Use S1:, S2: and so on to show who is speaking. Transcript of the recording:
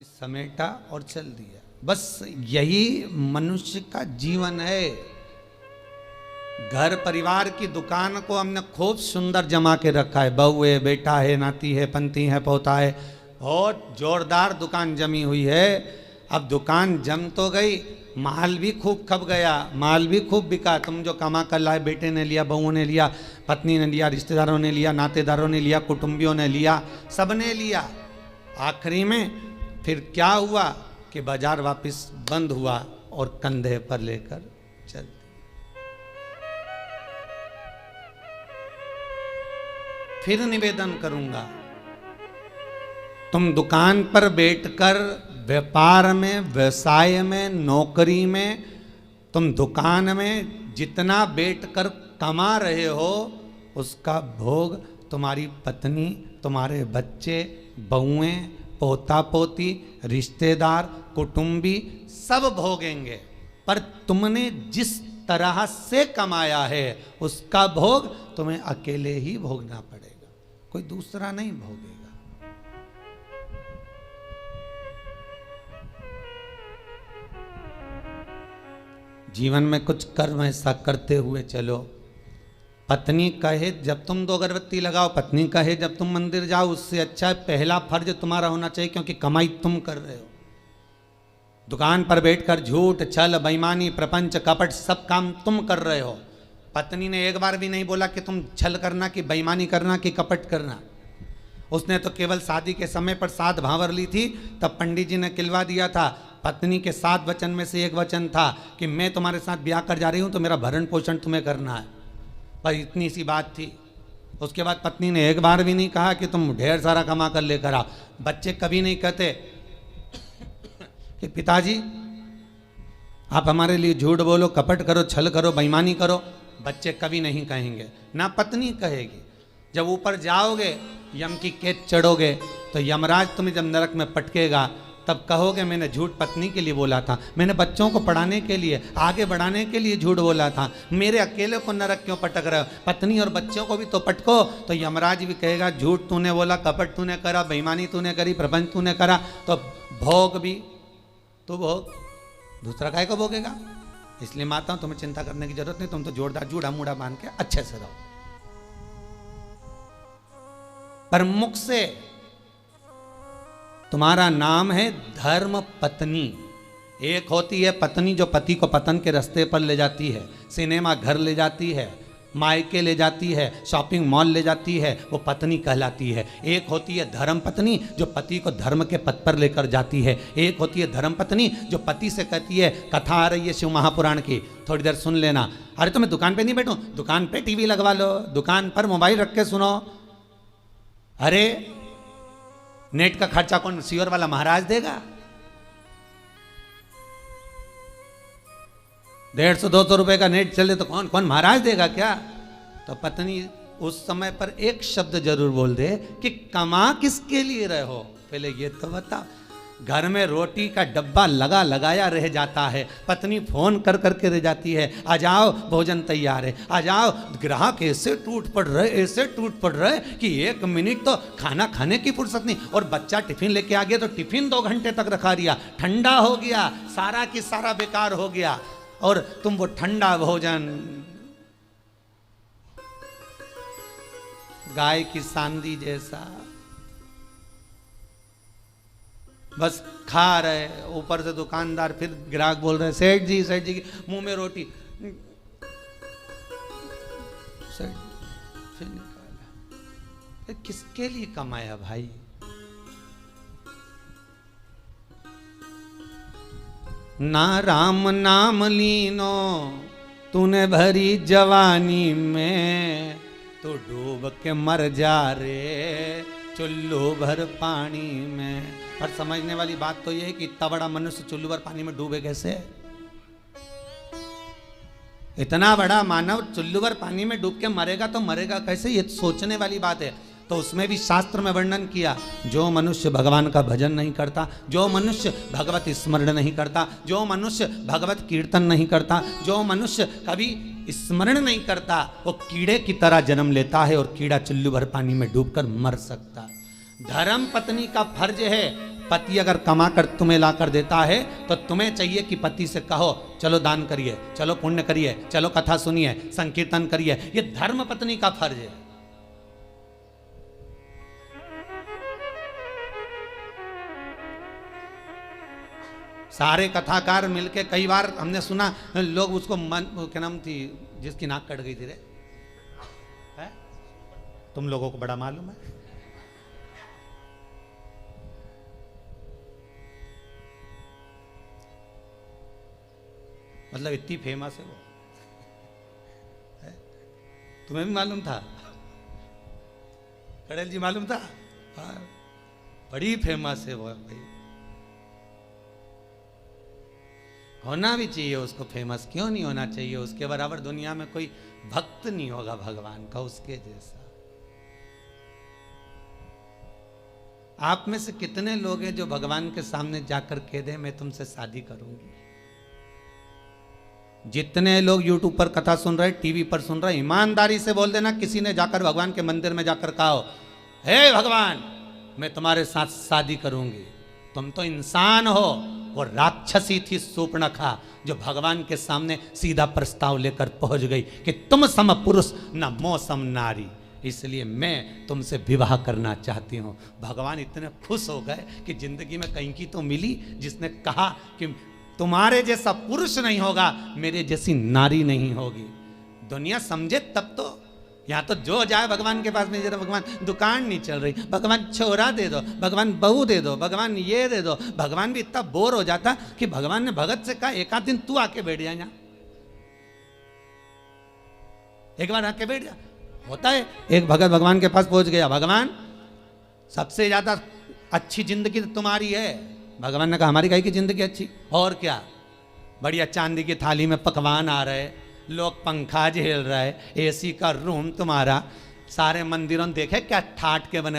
S1: समेटा और चल दिया। बस यही मनुष्य का जीवन है। घर परिवार की दुकान को हमने खूब सुंदर जमा के रखा है। बहू है, बेटा है, नाती है, पंती है, पोता है, बहुत जोरदार दुकान जमी हुई है। अब दुकान जम तो गई, माल भी खूब खप गया, माल भी खूब बिका। तुम जो कमा कर लाए, बेटे ने लिया, बहुओं ने लिया, पत्नी ने लिया, रिश्तेदारों ने लिया, नातेदारों ने लिया, कुटुंबियों ने लिया, सबने लिया। आखिरी में फिर क्या हुआ कि बाजार वापस बंद हुआ और कंधे पर लेकर चल। फिर निवेदन करूंगा, तुम दुकान पर बैठकर व्यापार में, व्यवसाय में, नौकरी में, तुम दुकान में जितना बैठकर कमा रहे हो उसका भोग तुम्हारी पत्नी, तुम्हारे बच्चे, बहुएं, पोता पोती, रिश्तेदार, कुटुंबी सब भोगेंगे। पर तुमने जिस तरह से कमाया है उसका भोग तुम्हें अकेले ही भोगना पड़ेगा, कोई दूसरा नहीं भोगेगा। जीवन में कुछ कर्म ऐसा करते हुए चलो। पत्नी कहे जब तुम 2 अगरबत्ती लगाओ, पत्नी कहे जब तुम मंदिर जाओ, उससे अच्छा पहला फर्ज तुम्हारा होना चाहिए, क्योंकि कमाई तुम कर रहे हो। दुकान पर बैठकर झूठ, छल, बेईमानी, प्रपंच, कपट सब काम तुम कर रहे हो। पत्नी ने एक बार भी नहीं बोला कि तुम छल करना, कि बेईमानी करना, कि कपट करना। उसने तो केवल शादी के समय पर 7 भांवर ली थी, तब पंडित जी ने किलवा दिया था। पत्नी के 7 वचन में से एक वचन था कि मैं तुम्हारे साथ ब्याह कर जा रही हूं तो मेरा भरण पोषण तुम्हें करना है। पर इतनी सी बात थी। उसके बाद पत्नी ने एक बार भी नहीं कहा कि तुम ढेर सारा कमा कर लेकर आओ। बच्चे कभी नहीं कहते कि पिताजी आप हमारे लिए झूठ बोलो, कपट करो, छल करो, बेईमानी करो। बच्चे कभी नहीं कहेंगे, ना पत्नी कहेगी। जब ऊपर जाओगे, यम की कैद चढ़ोगे, तो यमराज तुम्हें जब नरक में पटकेगा तब कहोगे मैंने झूठ पत्नी के लिए बोला था, मैंने बच्चों को पढ़ाने के लिए, आगे बढ़ाने के लिए झूठ बोला था, मेरे अकेले को नरक क्यों पटक रहे हो? पत्नी और बच्चों को भी तो पटको। तो यमराज भी कहेगा झूठ तूने बोला, कपट तूने करा, बेईमानी तूने करी, प्रपंच तूने करा, तो भोग भी तो भोग, दूसरा काहे को भोगेगा? इसलिए माता हूं, तुम्हें चिंता करने की जरूरत नहीं। तुम तो जोरदार जूड़ा मूड़ा बांध के अच्छे से रहो। पर मुख से तुम्हारा नाम है धर्म पत्नी। एक होती है पत्नी जो पति को पतन के रास्ते पर ले जाती है, सिनेमा घर ले जाती है, मायके ले जाती है, शॉपिंग मॉल ले जाती है, वो पत्नी कहलाती है। एक होती है धर्म पत्नी जो पति को धर्म के पथ पर लेकर जाती है। एक होती है धर्म पत्नी जो पति से कहती है, कथा आ रही है शिव महापुराण की, थोड़ी देर सुन लेना। अरे तो मैं दुकान पे नहीं बैठूं, दुकान पे टीवी लगवा लो, दुकान पर मोबाइल रख के सुनो। अरे नेट का खर्चा कौन, सीवर वाला महाराज देगा? 150-200 रुपए का नेट चले तो कौन कौन महाराज देगा क्या? तो पत्नी उस समय पर एक शब्द जरूर बोल दे कि कमा किसके लिए रहे हो, पहले ये तो बता। घर में रोटी का डब्बा लगा लगाया रह जाता है, पत्नी फोन कर करके रह जाती है, आ जाओ भोजन तैयार है, आ जाओ। ग्राहक ऐसे टूट पड़ रहे, ऐसे टूट पड़ रहे कि 1 मिनट तो खाना खाने की फुर्सत नहीं। और बच्चा टिफिन लेके आ गया तो टिफिन 2 घंटे तक रखा दिया, ठंडा हो गया, सारा की सारा बेकार हो गया। और तुम वो ठंडा भोजन गाय की सांदी जैसा बस खा रहे। ऊपर से दुकानदार, फिर ग्राहक बोल रहे सेठ जी की मुंह में रोटी, सेठ फिर निकाला। किसके लिए कमाया भाई? ना राम नाम लीनो तूने भरी जवानी में, तो डूब के मर जा रे चुल्लू भर पानी में। पर समझने वाली बात तो यह है कि इतना बड़ा मनुष्य चुल्लू भर पानी में डूबे कैसे? इतना बड़ा मानव चुल्लू भर पानी में डूब के मरेगा तो मरेगा कैसे? ये सोचने वाली बात है। तो उसमें भी शास्त्र में वर्णन किया, जो मनुष्य भगवान का भजन नहीं करता, जो मनुष्य भगवत स्मरण नहीं करता, जो मनुष्य भगवत कीर्तन नहीं करता, जो मनुष्य कभी स्मरण नहीं करता, वो कीड़े की तरह जन्म लेता है और कीड़ा चुल्लू भर पानी में डूबकर मर सकता। धर्म पत्नी का फर्ज है पति अगर कमा कर तुम्हें ला कर देता है तो तुम्हें चाहिए कि पति से कहो चलो दान करिए, चलो पुण्य करिए, चलो कथा सुनिए, संकीर्तन करिए। ये धर्म पत्नी का फर्ज है। सारे कथाकार मिलके, कई बार हमने सुना लोग उसको क्या नाम थी जिसकी नाक कट गई थी रे, है? तुम लोगों को बड़ा मालूम है। मतलब इतनी फेमस है वो, है? तुम्हें भी मालूम था? कड़ेल जी मालूम था? हाँ, बड़ी फेमस है वो भाई। होना भी चाहिए उसको फेमस, क्यों नहीं होना चाहिए? उसके बराबर दुनिया में कोई भक्त नहीं होगा भगवान का उसके जैसा। आप में से कितने लोग हैं जो भगवान के सामने जाकर कह दे मैं तुमसे शादी करूंगी? जितने लोग यूट्यूब पर कथा सुन रहे, टीवी पर सुन रहे, ईमानदारी से बोल देना किसी ने जाकर भगवान के मंदिर में जाकर कहा हो हे भगवान मैं तुम्हारे साथ शादी करूंगी। तुम तो इंसान हो, वो राक्षसी थी शूर्पणखा जो भगवान के सामने सीधा प्रस्ताव लेकर पहुंच गई कि तुम सम पुरुष न मो सम नारी, इसलिए मैं तुमसे विवाह करना चाहती हूँ। भगवान इतने खुश हो गए कि जिंदगी में कहीं की तो मिली जिसने कहा कि तुम्हारे जैसा पुरुष नहीं होगा, मेरे जैसी नारी नहीं होगी। दुनिया समझे तब तो। यहाँ तो जो जाए भगवान के पास में, जरा भगवान दुकान नहीं चल रही, भगवान छोरा दे दो, भगवान बहू दे दो, भगवान ये दे दो। भगवान भी इतना बोर हो जाता कि भगवान ने भगत से कहा एक आध दिन तू आके बैठ जा यहाँ, एक बार आके बैठ जा। होता है, एक भगत भगवान के पास पहुंच गया, भगवान सबसे ज्यादा अच्छी जिंदगी तो तुम्हारी है। भगवान ने कहा हमारी काहे की जिंदगी अच्छी, और क्या, बढ़िया चांदी की थाली में पकवान आ रहे, लोग पंखा झेल रहे, एसी का रूम तुम्हारा, सारे मंदिरों देखे क्या ठाट के बने